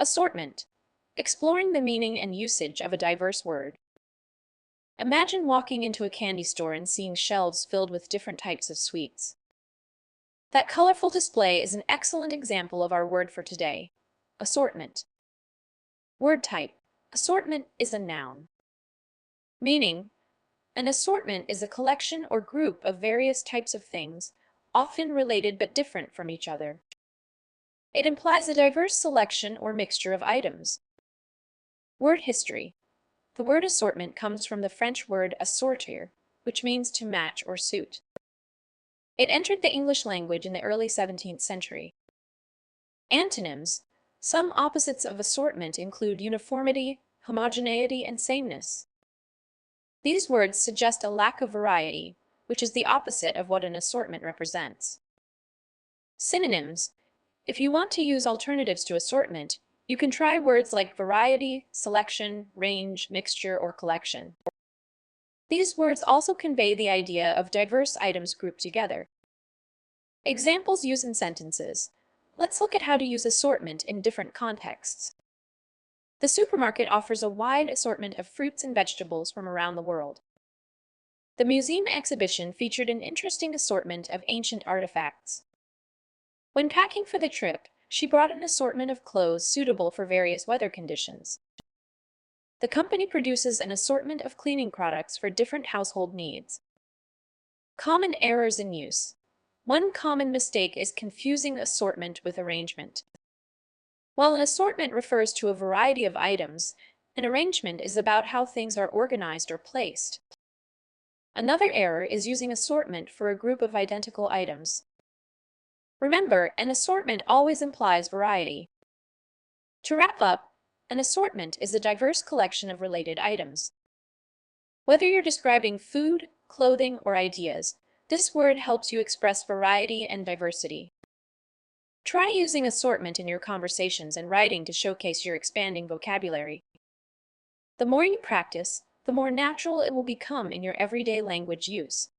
Assortment. Exploring the meaning and usage of a diverse word. Imagine walking into a candy store and seeing shelves filled with different types of sweets. That colorful display is an excellent example of our word for today, assortment. Word type. Assortment is a noun. Meaning, an assortment is a collection or group of various types of things, often related but different from each other. It implies a diverse selection or mixture of items. Word history. The word assortment comes from the French word assortir, which means to match or suit. It entered the English language in the early 17th century. Antonyms. Some opposites of assortment include uniformity, homogeneity, and sameness. These words suggest a lack of variety, which is the opposite of what an assortment represents. Synonyms. If you want to use alternatives to assortment, you can try words like variety, selection, range, mixture, or collection. These words also convey the idea of diverse items grouped together. Examples used in sentences. Let's look at how to use assortment in different contexts. The supermarket offers a wide assortment of fruits and vegetables from around the world. The museum exhibition featured an interesting assortment of ancient artifacts. When packing for the trip, she brought an assortment of clothes suitable for various weather conditions. The company produces an assortment of cleaning products for different household needs. Common errors in use. One common mistake is confusing assortment with arrangement. While an assortment refers to a variety of items, an arrangement is about how things are organized or placed. Another error is using assortment for a group of identical items. Remember, an assortment always implies variety. To wrap up, an assortment is a diverse collection of related items. Whether you're describing food, clothing, or ideas, this word helps you express variety and diversity. Try using assortment in your conversations and writing to showcase your expanding vocabulary. The more you practice, the more natural it will become in your everyday language use.